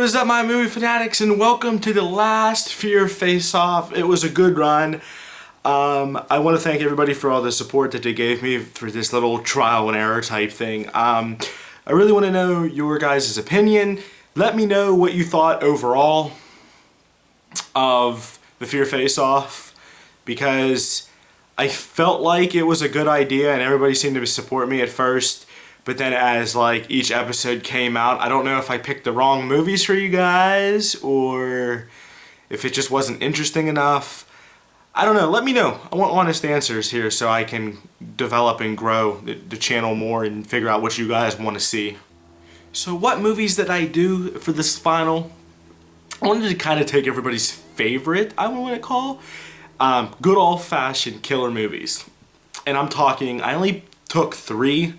What is up, my movie fanatics, and welcome to the last Fear Face-Off. It was a good run. I want to thank everybody for all the support that they gave me for this little trial and error type thing. I really want to know your guys' opinion. Let me know what you thought overall of the Fear Face-Off, because I felt like it was a good idea and everybody seemed to support me at first. But then as like each episode came out, I don't know if I picked the wrong movies for you guys or if it just wasn't interesting enough. I don't know. Let me know. I want honest answers here so I can develop and grow the channel more and figure out what you guys want to see. So what movies did I do for this final? I wanted to kind of take everybody's favorite, I want to call, good old-fashioned killer movies. And I'm talking, I only took 3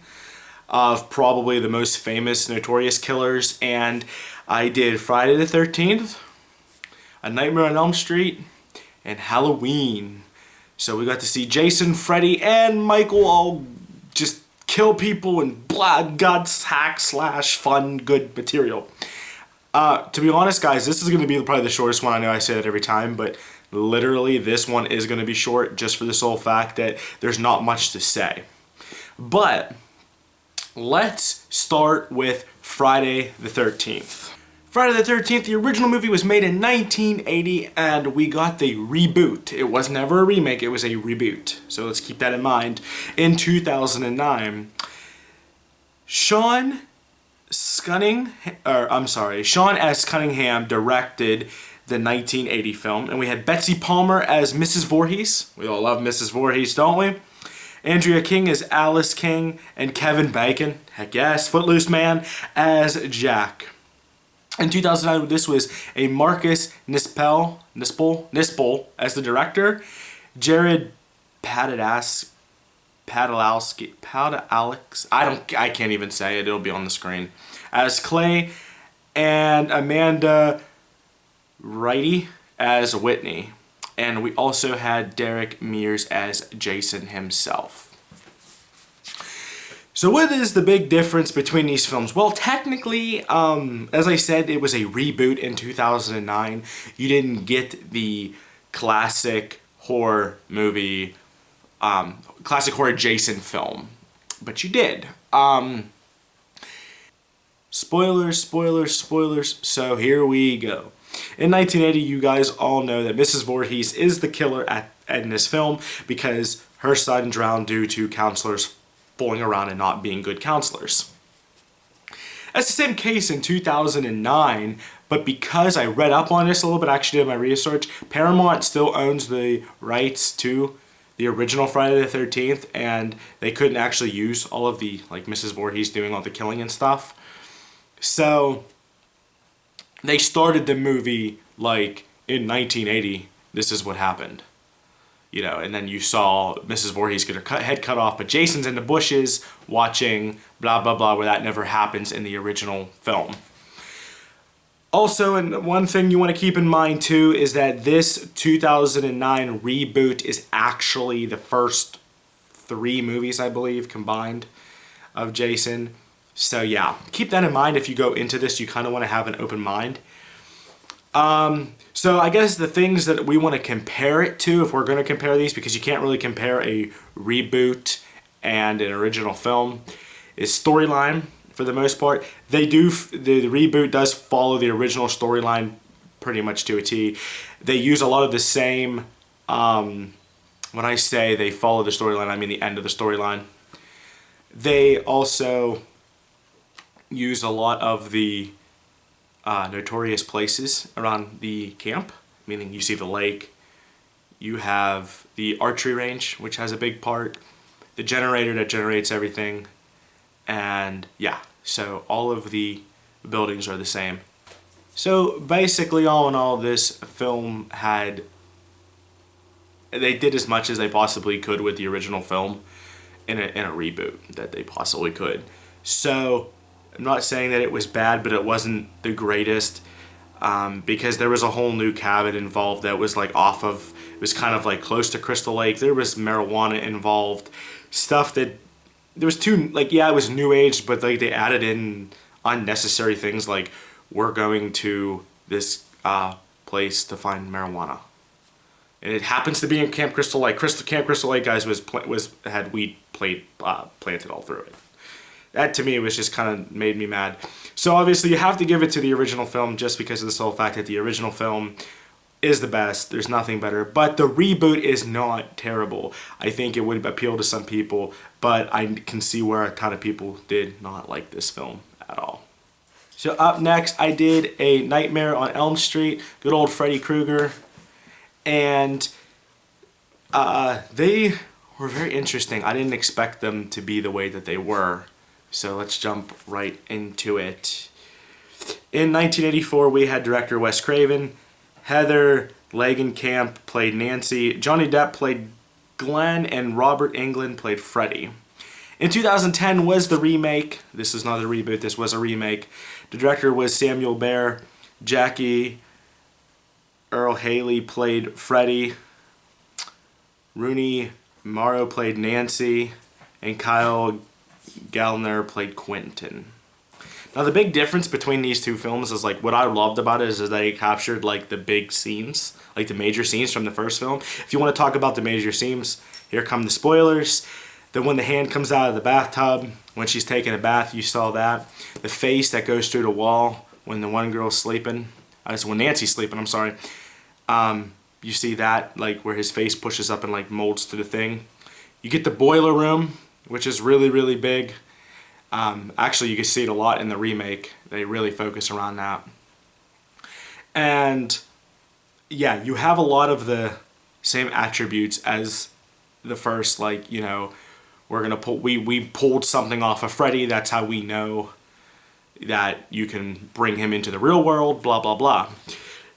of probably the most famous, notorious killers, and I did Friday the 13th, A Nightmare on Elm Street, and Halloween. So we got to see Jason, Freddy, and Michael all just kill people and blood, guts, hack, slash, fun, good material. To be honest, guys, this is going to be probably the shortest one. I know I say that every time, but literally this one is going to be short just for the sole fact that there's not much to say. But let's start with Friday the 13th. Friday the 13th, the original movie was made in 1980 and we got the reboot. It was never a remake, it was a reboot. So let's keep that in mind. In 2009, Sean S. Cunningham directed the 1980 film, and we had Betsy Palmer as Mrs. Voorhees. We all love Mrs. Voorhees, don't we? Andrea King as Alice King, and Kevin Bacon, heck yes, Footloose Man, as Jack. In 2009, this was a Marcus Nispel as the director, Jared Padalecki, I can't even say it, it'll be on the screen, as Clay, and Amanda Righty as Whitney. And we also had Derek Mears as Jason himself. So what is the big difference between these films? Well, technically, as I said, it was a reboot in 2009. You didn't get the classic horror movie, classic horror Jason film, but you did. Spoilers, so here we go. In 1980, you guys all know that Mrs. Voorhees is the killer in this film because her son drowned due to counselors fooling around and not being good counselors. That's the same case in 2009, but because I read up on this a little bit, I actually did my research, Paramount still owns the rights to the original Friday the 13th, and they couldn't actually use all of the, like, Mrs. Voorhees doing all the killing and stuff. So they started the movie like in 1980, this is what happened. You know, and then you saw Mrs. Voorhees get her head cut off, but Jason's in the bushes watching blah blah blah, where that never happens in the original film. Also, and one thing you want to keep in mind too is that this 2009 reboot is actually the first 3 movies, I believe, combined of Jason. So yeah, keep that in mind if you go into this. You kind of want to have an open mind. So I guess the things that we want to compare it to, if we're going to compare these, because you can't really compare a reboot and an original film, is storyline for the most part. The reboot does follow the original storyline pretty much to a T. They use a lot of the same, when I say they follow the storyline, I mean the end of the storyline. They also use a lot of the notorious places around the camp, meaning you see the lake, you have the archery range, which has a big part, the generator that generates everything, and yeah, so all of the buildings are the same. So basically, all in all, this film they did as much as they possibly could with the original film in a reboot that they possibly could. So I'm not saying that it was bad, but it wasn't the greatest, because there was a whole new cabin involved that was like it was kind of like close to Crystal Lake. There was marijuana involved, stuff that, there was it was new age, but like they added in unnecessary things like we're going to this place to find marijuana. And it happens to be in Camp Crystal Lake. Camp Crystal Lake, guys, had weed planted all through it. That, to me, was just kind of made me mad. So, obviously, you have to give it to the original film just because of the sole fact that the original film is the best. There's nothing better. But the reboot is not terrible. I think it would appeal to some people, but I can see where a ton of people did not like this film at all. So, up next, I did A Nightmare on Elm Street. Good old Freddy Krueger. And they were very interesting. I didn't expect them to be the way that they were. So let's jump right into it. In 1984, we had director Wes Craven. Heather Langenkamp played Nancy. Johnny Depp played Glenn, and Robert Englund played Freddy. In 2010 was the remake. This is not a reboot. This was a remake. The director was Samuel Behr. Jackie Earl Haley played Freddy. Rooney Mara played Nancy. And Kyle Gallner played Quentin. Now the big difference between these two films is like what I loved about it is that they captured like the big scenes, like the major scenes from the first film. If you want to talk about the major scenes, here come the spoilers. Then when the hand comes out of the bathtub, when she's taking a bath, you saw that. The face that goes through the wall when the one girl's sleeping. When Nancy's sleeping, I'm sorry. You see that, like where his face pushes up and like molds to the thing. You get the boiler room, which is really, really big. Actually, you can see it a lot in the remake. They really focus around that. And yeah, you have a lot of the same attributes as the first, like, you know, we pulled something off of Freddy. That's how we know that you can bring him into the real world, blah, blah, blah.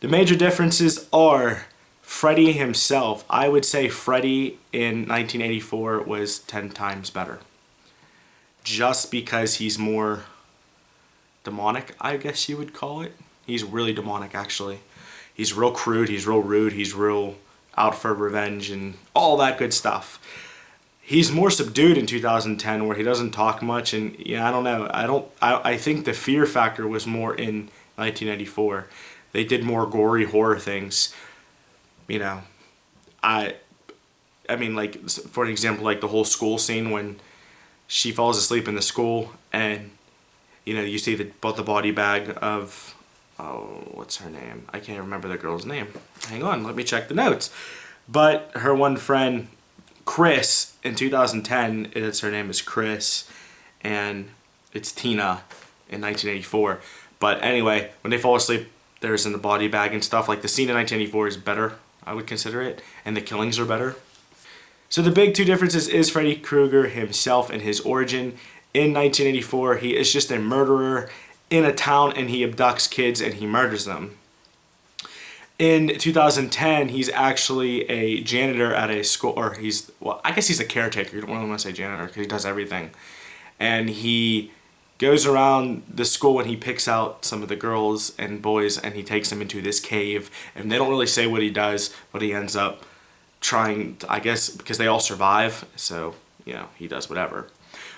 The major differences are Freddy himself. I would say Freddy in 1984 was 10 times better. Just because he's more demonic, I guess you would call it. He's really demonic, actually. He's real crude, he's real rude, he's real out for revenge and all that good stuff. He's more subdued in 2010 where he doesn't talk much, and yeah, I don't know. I think the fear factor was more in 1984. They did more gory horror things. You know, I mean, like, for example, like the whole school scene when she falls asleep in the school and, you know, you see both the body bag of, oh, what's her name? I can't remember the girl's name. Hang on, let me check the notes. But her one friend, Chris, in 2010, her name is Chris, and it's Tina in 1984. But anyway, when they fall asleep, there's in the body bag and stuff. Like, the scene in 1984 is better, I would consider it, and the killings are better. So the big two differences is Freddy Krueger himself and his origin. In 1984, he is just a murderer in a town, and he abducts kids and he murders them. In 2010, he's actually a janitor at a school, or I guess he's a caretaker. You don't really want to say janitor because he does everything. And he goes around the school and he picks out some of the girls and boys and he takes them into this cave. And they don't really say what he does, but he ends up trying, I guess, because they all survive. So, you know, he does whatever.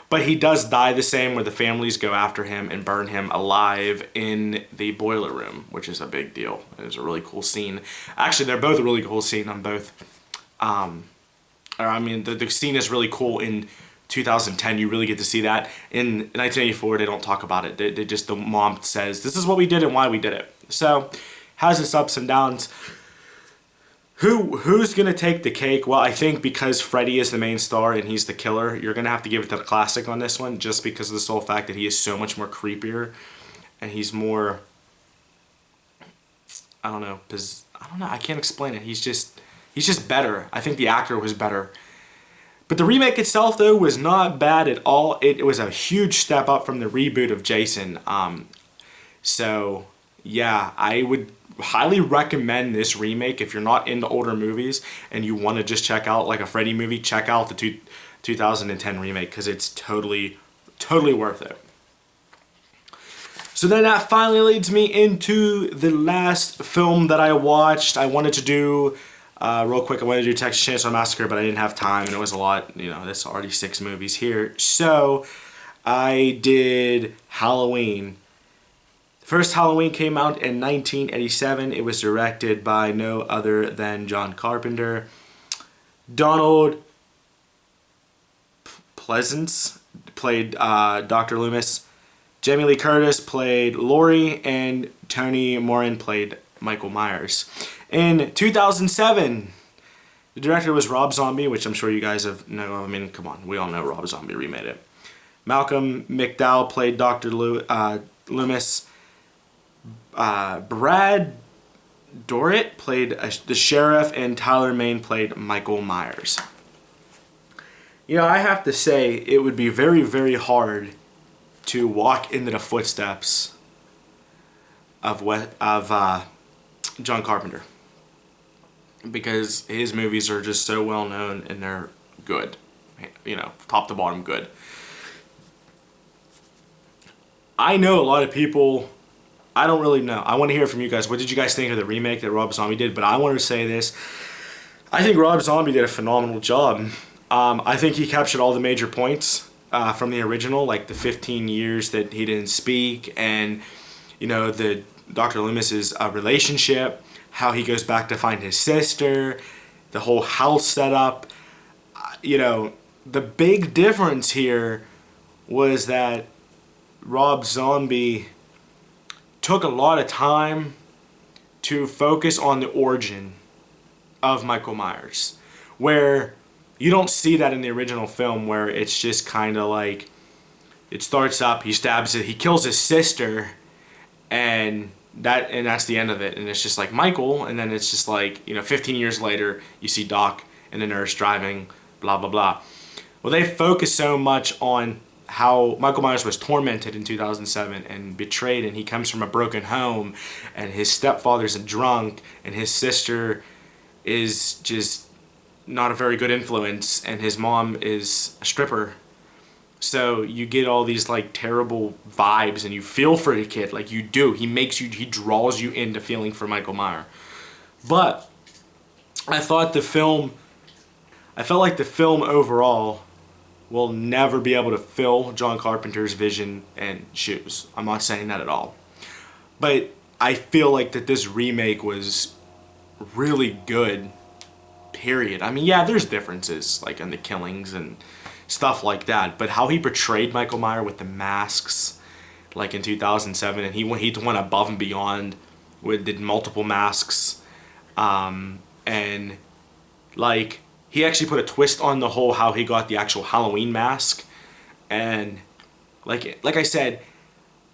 But he does die the same, where the families go after him and burn him alive in the boiler room, which is a big deal. It's a really cool scene. Actually, they're both a really cool scene on both. The scene is really cool in 2010. You really get to see that. In 1984, they don't talk about it. They just, the mom says, this is what we did and why we did it. So, has its ups and downs. Who's going to take the cake? Well, I think because Freddy is the main star and he's the killer, you're going to have to give it to the classic on this one, just because of the sole fact that he is so much more creepier and he's more, I don't know, I can't explain it. He's just better. I think the actor was better. But the remake itself, though, was not bad at all. It was a huge step up from the reboot of Jason. So, yeah, I would highly recommend this remake. If you're not into older movies and you want to just check out like a Freddy movie, check out the 2010 remake, because it's totally worth it. So then that finally leads me into the last film that I watched. I wanted to do real quick, I wanted to do Texas Chainsaw Massacre, but I didn't have time and it was a lot, you know, there's already 6 movies here. So I did Halloween. First Halloween came out in 1987. It was directed by no other than John Carpenter. Donald Pleasance played Dr. Loomis. Jamie Lee Curtis played Laurie, and Tony Moran played Michael Myers. In 2007, the director was Rob Zombie, which I'm sure you guys know. I mean, come on, we all know Rob Zombie remade it. Malcolm McDowell played Dr. Loomis. Brad Dourif played the sheriff, and Tyler Mane played Michael Myers. You know, I have to say, it would be very, very hard to walk into the footsteps of John Carpenter, because his movies are just so well known and they're good, you know, top to bottom good. I know a lot of people, I don't really know. I want to hear from you guys. What did you guys think of the remake that Rob Zombie did? But I want to say this. I think Rob Zombie did a phenomenal job. I think he captured all the major points from the original, like the 15 years that he didn't speak, and, you know, the Dr. Loomis's relationship, how he goes back to find his sister, the whole house setup. You know, the big difference here was that Rob Zombie took a lot of time to focus on the origin of Michael Myers, where you don't see that in the original film, where it's just kind of like, it starts up, he stabs it, he kills his sister, and that's the end of it. And it's just like Michael, and then it's just like, you know, 15 years later, you see Doc and the nurse driving, blah, blah, blah. Well, they focus so much on how Michael Myers was tormented in 2007 and betrayed, and he comes from a broken home, and his stepfather's a drunk, and his sister is just not a very good influence, and his mom is a stripper. So you get all these like terrible vibes, and you feel for the kid, like you do. He draws you into feeling for Michael Myers. But I felt like the film overall will never be able to fill John Carpenter's vision and shoes. I'm not saying that at all. But I feel like that this remake was really good, period. I mean, yeah, there's differences, like in the killings and stuff like that, but how he portrayed Michael Myers with the masks, like in 2007, and he went above and beyond, did multiple masks, and like he actually put a twist on the whole how he got the actual Halloween mask, and like I said,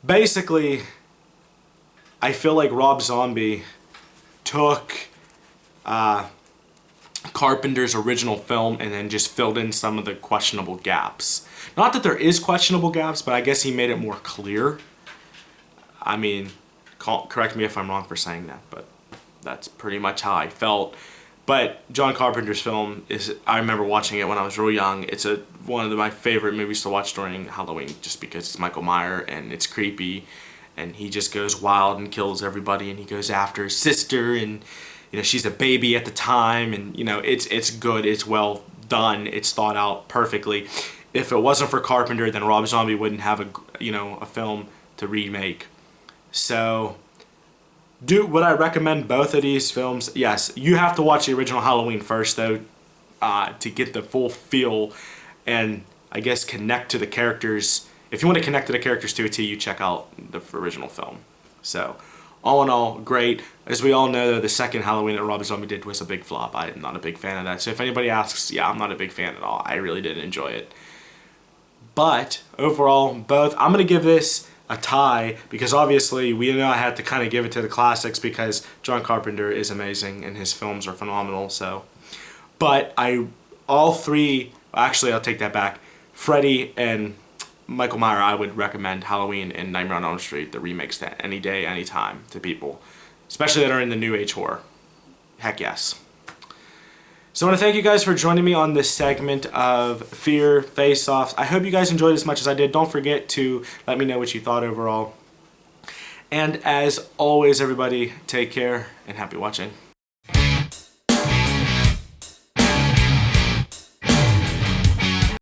basically, I feel like Rob Zombie took Carpenter's original film and then just filled in some of the questionable gaps. Not that there is questionable gaps, but I guess he made it more clear. I mean, correct me if I'm wrong for saying that, but that's pretty much how I felt. But John Carpenter's film I remember watching it when I was real young. It's one of my favorite movies to watch during Halloween, just because it's Michael Myers and it's creepy, and he just goes wild and kills everybody, and he goes after his sister, and you know, she's a baby at the time, and you know, it's good, it's well done, it's thought out perfectly. If it wasn't for Carpenter, then Rob Zombie wouldn't have a film to remake. So, would I recommend both of these films? Yes. You have to watch the original Halloween first, though, to get the full feel and I guess connect to the characters. If you want to connect to the characters to a T, you check out the original film. So, all in all, great. As we all know, the second Halloween that Rob Zombie did was a big flop. I'm not a big fan of that. So if anybody asks, yeah, I'm not a big fan at all. I really didn't enjoy it. But overall, both, I'm going to give this a tie, because obviously we know I had to kind of give it to the classics because John Carpenter is amazing and his films are phenomenal. So, but all three, actually I'll take that back. Freddy and Michael Myers, I would recommend Halloween and Nightmare on Elm Street, the remakes, that any day, any time to people, especially that are in the new age horror. Heck yes. So I want to thank you guys for joining me on this segment of Fear Face-Offs. I hope you guys enjoyed as much as I did. Don't forget to let me know what you thought overall. And as always, everybody, take care and happy watching.